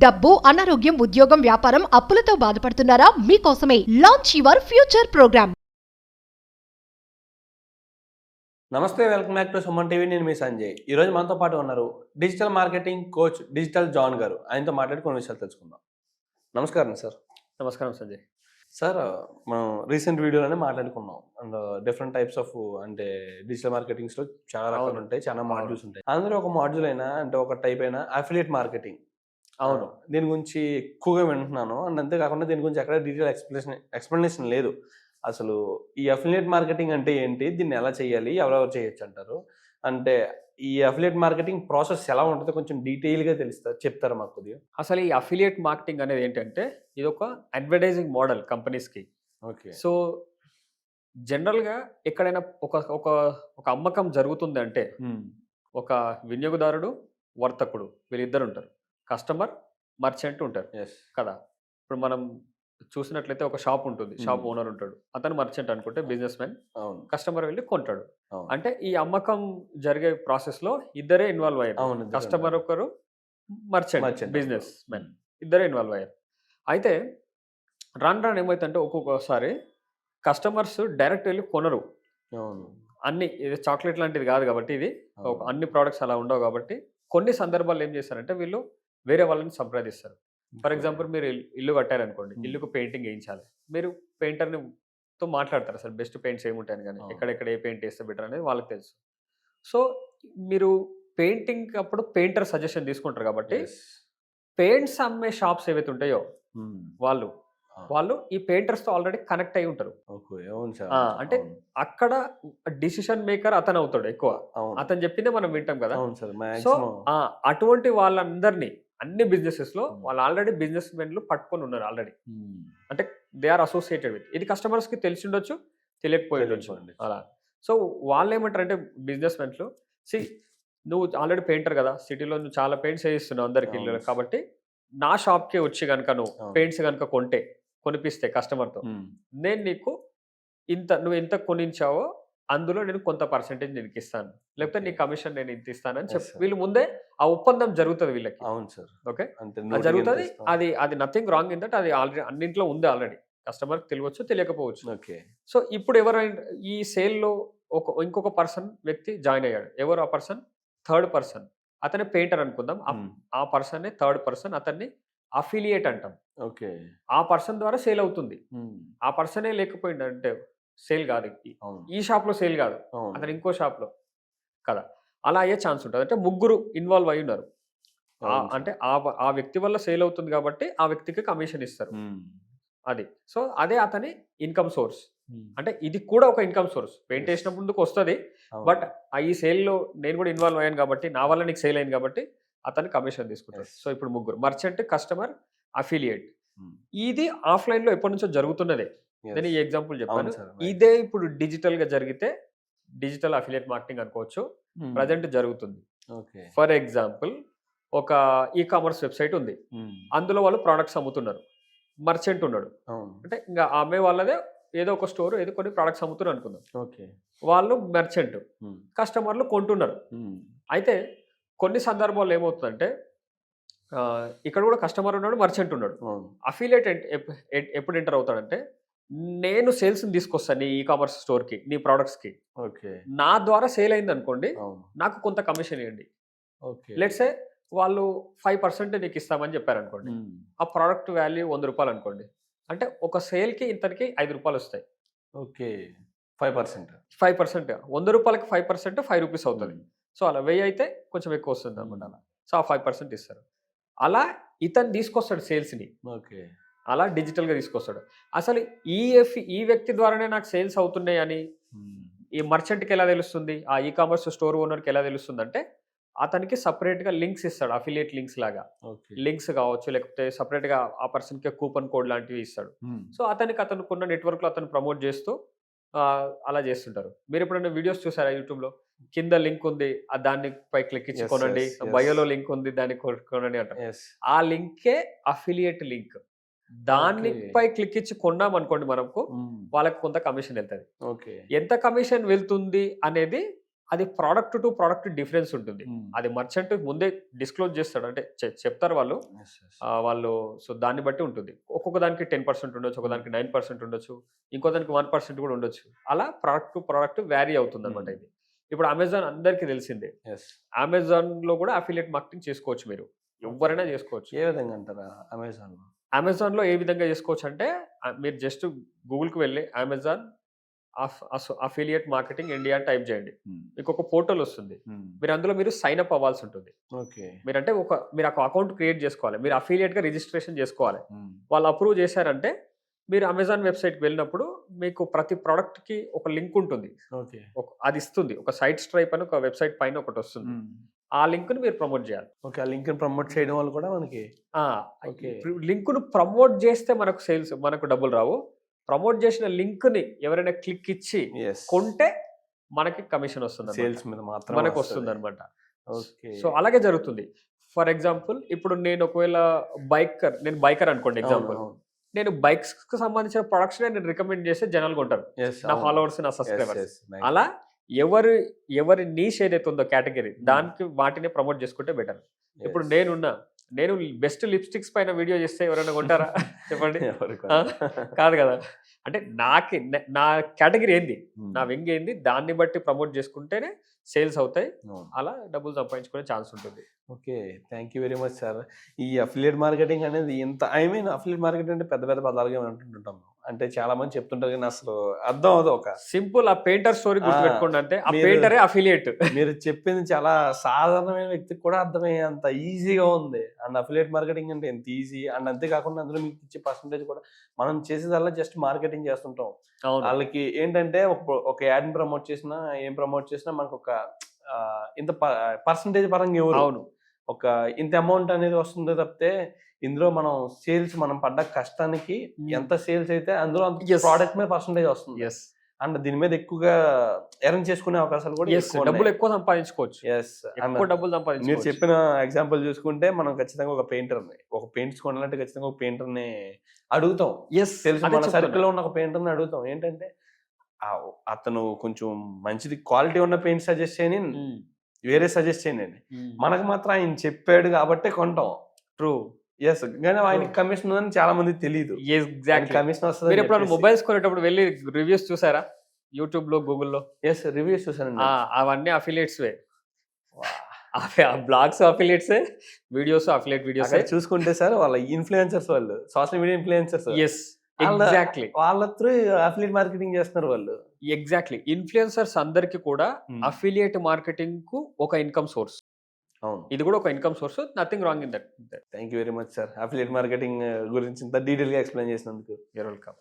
డబ్బు, అనారోగ్యం, ఉద్యోగం, వ్యాపారం, అప్పులతో బాధపడుతున్నారా? మీకోసమే లాంచ్ యువర్ ఫ్యూచర్ ప్రోగ్రామ్. నమస్తే, welcome back to Suman TV. నేను మీ సంజయ్. ఈరోజు మనతో పాటు ఉన్నారు digital marketing coach digital John గారు. ఆయనతో మాట్లాడి కొన్ని విషయాలు తెలుసుకుందాం. నమస్కారం సార్. నమస్కారం సంజయ్. సార్, మనం రీసెంట్ వీడియోలోనే మాట్లాడుకున్నాం. అండ్ డిఫరెంట్ టైప్స్ ఆఫ్ అంటే డిజిటల్ మార్కెటింగ్స్లో చాలా రకాలు ఉంటాయి, చాలా మాడ్యూల్స్ ఉంటాయి. అందులో ఒక మాడ్యూల్ అయినా అంటే ఒక టైప్ అయినా అఫిలియేట్ మార్కెటింగ్. అవును, దీని గురించి ఎక్కువగా వింటున్నాను. అండ్ అంతేకాకుండా దీని గురించి ఎక్కడ డీటెయిల్ ఎక్స్ప్లెనేషన్ లేదు. అసలు ఈ అఫిలియేట్ మార్కెటింగ్ అంటే ఏంటి, దీన్ని ఎలా చేయాలి, ఎవరెవరు చేయొచ్చు అంటారు, అంటే ఈ అఫిలియేట్ మార్కెటింగ్ ప్రాసెస్ ఎలా ఉంటుందో కొంచెం డీటెయిల్గా చెప్తారా మాకు కొద్దిగా? అసలు ఈ అఫిలియేట్ మార్కెటింగ్ అనేది ఏంటంటే ఇది ఒక అడ్వర్టైజింగ్ మోడల్ కంపెనీస్కి. ఓకే. సో జనరల్గా ఎక్కడైనా ఒక ఒక ఒక అమ్మకం జరుగుతుంది అంటే ఒక వినియోగదారుడు, వర్తకుడు వీళ్ళిద్దరు ఉంటారు. కస్టమర్, మర్చెంట్ ఉంటారు కదా. ఇప్పుడు మనం చూసినట్లయితే ఒక షాప్ ఉంటుంది, షాప్ ఓనర్ ఉంటాడు, అతను మర్చెంట్ అనుకుంటే బిజినెస్ మ్యాన్. కస్టమర్ వెళ్ళి కొంటాడు. అంటే ఈ అమ్మకం జరిగే ప్రాసెస్ లో ఇద్దరే ఇన్వాల్వ్ అయ్యారు. కస్టమర్ ఒకరు, మర్చెంట్ బిజినెస్ మ్యాన్, ఇద్దరే ఇన్వాల్వ్ అయ్యారు. అయితే రాను ఏమైతుందంటే ఒక్కొక్కసారి కస్టమర్స్ డైరెక్ట్ వెళ్ళి కొనరు. అన్ని ఇది చాక్లెట్ లాంటిది కాదు కాబట్టి, ఇది అన్ని ప్రోడక్ట్స్ అలా ఉండవు కాబట్టి కొన్ని సందర్భాల్లో ఏం చేస్తారంటే వీళ్ళు వేరే వాళ్ళని సంప్రదిస్తారు. ఫర్ ఎగ్జాంపుల్, మీరు ఇల్లు కట్టారనుకోండి, ఇల్లుకు పెయింటింగ్ వేయించాలి. మీరు పెయింటర్ని తో మాట్లాడతారు అసలు బెస్ట్ పెయింట్స్ ఏముంటాయని, కానీ ఎక్కడెక్కడ ఏ పెయింట్ వేస్తే బెటర్ అనేది వాళ్ళకి తెలుసు. సో మీరు పెయింటింగ్ అప్పుడు పెయింటర్ సజెషన్ తీసుకుంటారు కాబట్టి పెయింట్స్ అమ్మే షాప్స్ ఏవైతే ఉంటాయో వాళ్ళు ఈ పెయింటర్స్ తో ఆల్రెడీ కనెక్ట్ అయి ఉంటారు. అంటే అక్కడ డిసిషన్ మేకర్ అతను అవుతాడు ఎక్కువ. అతను చెప్పిందే మనం వింటాం కదా. సో అటువంటి వాళ్ళందరినీ అన్ని బిజినెసెస్ లో వాళ్ళు ఆల్రెడీ బిజినెస్ మెన్లు పట్టుకొని ఉన్నారు ఆల్రెడీ. అంటే దే ఆర్ అసోసియేటెడ్ విత్. ఇది కస్టమర్స్ కి తెలిసి ఉండొచ్చు, తెలియకపోయి ఉండొచ్చు అలా. సో వాళ్ళు ఏమంటారు అంటే బిజినెస్ మెన్లు, నువ్వు ఆల్రెడీ పెయింటర్ కదా, సిటీలో నువ్వు చాలా పెయింట్స్ వేయిస్తున్నావు అందరికి ఇల్లు, కాబట్టి నా షాప్కి వచ్చి కనుక నువ్వు పెయింట్స్ కనుక కొనిపిస్తే కస్టమర్తో, నేను నీకు నువ్వు ఎంత కొనించావో అందులో నేను కొంత పర్సెంటేజ్ నేను ఇస్తాను, లేకపోతే నీ కమిషన్ నేను ఇంత ఇస్తానని చెప్పి వీళ్ళు ముందే ఆ ఒప్పందం జరుగుతుంది వీళ్ళకి. అవును సార్. ఓకే, అది జరుగుతుంది. అది నథింగ్ రాంగ్ ఇన్ దట్. అది ఆల్రెడీ అన్నింటిలో ఉంది ఆల్రెడీ. కస్టమర్కి తెలియవచ్చు, తెలియకపోవచ్చు. ఓకే. సో ఇప్పుడు ఎవరైనా ఈ సేల్లో ఇంకొక వ్యక్తి జాయిన్ అయ్యాడు. ఎవరు ఆ పర్సన్? Third person. అతనే పెయింటర్ అనుకుందాం. ఆ పర్సన్ థర్డ్ పర్సన్, అతన్ని అఫిలియేట్ అంటాం. ఓకే. ఆ పర్సన్ ద్వారా సేల్ అవుతుంది. ఆ పర్సనే లేకపోయిందంటే సేల్ కాదు. ఈ షాప్ లో సేల్ కాదు, అతను ఇంకో షాప్ లో కదా. అలా అయ్యే ఛాన్స్ ఉంటుంది. అంటే ముగ్గురు ఇన్వాల్వ్ అయి ఉన్నారు. అంటే ఆ వ్యక్తి వల్ల సేల్ అవుతుంది కాబట్టి ఆ వ్యక్తికి కమిషన్ ఇస్తారు. అది. సో అదే అతని ఇన్కమ్ సోర్స్. అంటే ఇది కూడా ఒక ఇన్కమ్ సోర్స్. పెయింట్ వేసిన ముందుకు వస్తుంది, బట్ ఈ సేల్ లో నేను కూడా ఇన్వాల్వ్ అయ్యాను కాబట్టి, నా వల్ల నీకు సేల్ అయింది కాబట్టి అతను కమిషన్ తీసుకుంటారు. సో ఇప్పుడు ముగ్గురు, మర్చెంట్, కస్టమర్, అఫిలియేట్. ఇది ఆఫ్లైన్ లో ఎప్పటి నుంచో జరుగుతున్నదే. నేను ఈ ఎగ్జాంపుల్ చెప్పాను. ఇదే ఇప్పుడు డిజిటల్ గా జరిగితే డిజిటల్ అఫిలియేట్ మార్కెటింగ్ అనుకోవచ్చు. ప్రజెంట్ జరుగుతుంది. ఫర్ ఎగ్జాంపుల్, ఒక ఈ-కామర్స్ వెబ్సైట్ ఉంది, అందులో వాళ్ళు ప్రోడక్ట్స్ అమ్ముతున్నారు. మర్చెంట్ ఉన్నాడు, అంటే ఇంకా అమ్మే వాళ్ళదే ఏదో ఒక స్టోర్, ఏదో కొన్ని ప్రోడక్ట్స్ అమ్ముతున్నారు అనుకుందాం. వాళ్ళు మర్చెంట్, కస్టమర్లు కొంటున్నారు. అయితే కొన్ని సందర్భాల్లో ఏమవుతుందంటే ఇక్కడ కూడా కస్టమర్ ఉన్నాడు, మర్చెంట్ ఉన్నాడు. అఫిలియేట్ ఎప్పుడు ఎంటర్ అవుతాడంటే, నేను సేల్స్ తీసుకొస్తాను నీ ఈ-కామర్స్ స్టోర్ కి, నీ ప్రొడక్ట్స్ కి. నా ద్వారా సేల్ అయింది అనుకోండి, నాకు కొంత కమిషన్ ఇవ్వండి. లెట్స్ సే వాళ్ళు 5% నీకు ఇస్తామని చెప్పారు అనుకోండి. ఆ ప్రోడక్ట్ వాల్యూ 100 రూపాయలు అనుకోండి. అంటే ఒక సేల్ కి ఇంతకి 5 రూపాయలు వస్తాయి. ఓకే. 5%. 100 రూపాయలకి 5% 5 రూపీస్ అవుతుంది. సో అలా 1000 అయితే కొంచెం ఎక్కువ వస్తుంది అనమాట. అలా సో ఆ 5% ఇస్తారు. అలా ఇతను తీసుకొస్తాడు సేల్స్ ని. ఓకే. అలా డిజిటల్ గా తీసుకొస్తాడు. అసలు ఈ వ్యక్తి ద్వారానే నాకు సేల్స్ అవుతున్నాయి అని ఈ మర్చెంట్కి ఎలా తెలుస్తుంది, ఆ ఈ-కామర్స్ స్టోర్ ఓనర్కి ఎలా తెలుస్తుంది అంటే, అతనికి సపరేట్ గా లింక్స్ ఇస్తాడు. అఫిలియేట్ లింక్స్ లాగా లింక్స్ కావచ్చు, లేకపోతే సపరేట్ గా ఆ పర్సన్ కి కూపన్ కోడ్ లాంటివి ఇస్తాడు. సో అతనుకున్న నెట్వర్క్ లో అతను ప్రమోట్ చేస్తూ అలా చేస్తుంటారు. మీరు ఎప్పుడైనా వీడియోస్ చూసారా యూట్యూబ్ లో? కింద లింక్ ఉంది, దాన్ని పై క్లిక్ ఇచ్చి కొనండి, బయోలో లింక్ ఉంది దాన్ని కొనండి అంటారు. ఆ లింకే అఫిలియేట్ లింక్. దాన్ని పై క్లిక్ ఇచ్చి కొన్నాం అనుకోండి, మనకు వాళ్ళకి కొంత కమిషన్ వెళ్తుంది. ఎంత కమిషన్ వెళ్తుంది అనేది అది ప్రోడక్ట్ టు ప్రోడక్ట్ డిఫరెన్స్ ఉంటుంది. అది మర్చెంట్ ముందే డిస్క్లోజ్ చేస్తాడు, అంటే చెప్తారు వాళ్ళు. వాళ్ళు సో దాన్ని బట్టి ఉంటుంది. ఒక్కొక్క దానికి 10% ఉండొచ్చు, ఒక దానికి 9% ఉండొచ్చు, ఇంకో దానికి 1% కూడా ఉండొచ్చు. అలా ప్రోడక్ట్ టు ప్రోడక్ట్ వ్యారీ అవుతుంది అనమాట ఇది. ఇప్పుడు అమెజాన్ అందరికీ తెలిసిందే. అమెజాన్ లో కూడా అఫిలియేట్ మార్కెటింగ్ చేసుకోవచ్చు, మీరు ఎవరైనా చేసుకోవచ్చు. ఏ విధంగా అంటారా అమెజాన్ లో ఏ విధంగా చేసుకోవచ్చు అంటే, మీరు జస్ట్ గూగుల్కి వెళ్ళి అమెజాన్ అఫిలియేట్ మార్కెటింగ్ ఇండియా అని టైప్ చేయండి, మీకు ఒక పోర్టల్ వస్తుంది. మీరు అందులో మీరు సైన్ అప్ అవ్వాల్సి ఉంటుంది. మీరంటే మీరు ఒక అకౌంట్ క్రియేట్ చేసుకోవాలి, మీరు అఫిలియేట్ గా రిజిస్ట్రేషన్ చేసుకోవాలి. వాళ్ళు అప్రూవ్ చేశారంటే మీరు అమెజాన్ వెబ్సైట్కి వెళ్ళినప్పుడు మీకు ప్రతి ప్రోడక్ట్ కి ఒక లింక్ ఉంటుంది, అది ఇస్తుంది. ఒక సైట్ స్ట్రైప్ అని ఒక వెబ్సైట్ పైన ఒకటి వస్తుంది, ఆ లింక్ ని మీరు ప్రమోట్ చేయాలి. ఓకే, ఆ లింక్ ని ప్రమోట్ చేయడం వల్ల కూడా మనకి లింక్ ను ప్రమోట్ చేస్తే మనకు సేల్స్, మనకు డబ్బులు రావు. ప్రమోట్ చేసిన లింక్ ని ఎవరైనా క్లిక్ ఇచ్చి కొంటే మనకి కమిషన్ వస్తుంది, సేల్స్ మీద మాత్రం మనకు వస్తుంది అనమాట. సో అలాగే జరుగుతుంది. ఫర్ ఎగ్జాంపుల్ ఇప్పుడు నేను ఒకవేళ నేను బైకర్ అనుకోండి ఎగ్జాంపుల్, నేను బైక్స్ కి సంబంధించిన ప్రొడక్ట్స్ నేను రికమెండ్ చేస్తే జనాలు కొంటారు, నా ఫాలోవర్స్, నా సబ్స్క్రైబర్స్. అలా ఎవరి నీష్ ఏదైతే ఉందో కేటగిరీ, దానికి వాటిని ప్రమోట్ చేసుకుంటే బెటర్. ఇప్పుడు నేను బెస్ట్ లిప్స్టిక్స్ పైన వీడియో చేస్తే ఎవరైనా కొంటారా చెప్పండి? కాదు కదా. అంటే నా కేటగిరీ ఏంది, నా వెంగ్ ఏంది, దాన్ని బట్టి ప్రమోట్ చేసుకుంటేనే సేల్స్ అవుతాయి. అలా డబ్బులు సంపాదించుకునే ఛాన్స్ ఉంటుంది. Okay, thank you very much sir. ఈ అఫిలియేట్ మార్కెటింగ్ అనేది అఫిలియేట్ మార్కెటింగ్ అంటే పెద్ద పెద్ద పదాలుగా అంటుంటాం, అంటే చాలా మంది చెప్తుంటారు కానీ అసలు అర్థం అవుతుంది. ఒక సింపుల్ ఆ పెయింటర్ స్టోరీ గుర్తుపెట్టుకోండి, అంటే ఆ పెయింటరే అఫిలియేట్. మీరు చెప్పింది చాలా సాధారణమైన వ్యక్తికి కూడా అర్థమయ్యే అంత ఈజీగా ఉంది. అండ్ అఫిలియేట్ మార్కెటింగ్ అంటే ఎంత ఈజీ, అండ్ అంతేకాకుండా అందులో మీకు ఇచ్చే పర్సంటేజ్ కూడా, మనం చేసేదల్లా జస్ట్ మార్కెటింగ్ చేస్తుంటాం. వాళ్ళకి ఏంటంటే ఒక యాడ్ ప్రమోట్ చేసినా ఏం ప్రమోట్ చేసినా మనకు ఒక ఇంత పర్సంటేజ్ పరంగా ఎవరు ఒక ఇంత అమౌంట్ అనేది వస్తుందో తప్పితే, ఇందులో మనం సేల్స్, మనం పడ్డ కష్టానికి ఎంత సేల్స్ అయితే అందులో అంత ప్రోడక్ట్ మీద పర్సంటేజ్ వస్తుంది. అండ్ దీని మీద ఎక్కువగా ఎర్న్ చేసుకునే అవకాశాలు కూడా, డబ్బులు ఎక్కువ సంపాదించుకోవచ్చు. మీరు చెప్పిన ఎగ్జాంపుల్ చూసుకుంటే, మనం ఖచ్చితంగా ఒక పెయింట్స్ కొనాలంటే ఖచ్చితంగా ఒక పెయింటర్ ని అడుగుతాం. తెలుసు, మన సర్కిల్ లో ఉన్న ఒక పెయింటర్ ని అడుగుతాం. ఏంటంటే అతను కొంచెం మంచిది క్వాలిటీ ఉన్న పెయింట్ సజెస్ట్ చేయని, వేరే సజెస్ట్ చేయండి. మనకు మాత్రం ఆయన చెప్పాడు కాబట్టి కొంటాం. ట్రూ. ఎస్, కానీ ఆయనకి కమిషన్ అని చాలా మంది తెలియదు. కమిషన్ వస్తుంది. మీరు ఎప్పుడు మొబైల్స్ కొనేటప్పుడు వెళ్ళి రివ్యూస్ చూసారా? యూట్యూబ్ లో, గూగుల్లో? ఎస్, రివ్యూస్ చూసానండి. అవన్నీ అఫిలియేట్స్ వే, blogs affiliates, videos affiliate videos చూసుకుంటే సార్, వాళ్ళ ఇన్ఫ్లుయెన్సర్స్, వాళ్ళు social media influencers. Yes, exactly. వాళ్ళ త్రూ అఫిలియేట్ మార్కెటింగ్ చేస్తున్నారు వాళ్ళు. ఎగ్జాక్ట్లీ. ఇన్ఫ్లుయెన్సర్స్ అందరికి కూడా అఫిలియేట్ మార్కెటింగ్ కు ఒక ఇన్కమ్ సోర్స్. ఇది కూడా ఒక income source. Nothing wrong in that. Thank you very much sir, affiliate marketing గురించి ఇంత డీటెయిల్ గా ఎక్స్ప్లెయిన్ చేసినందుకు. You're welcome.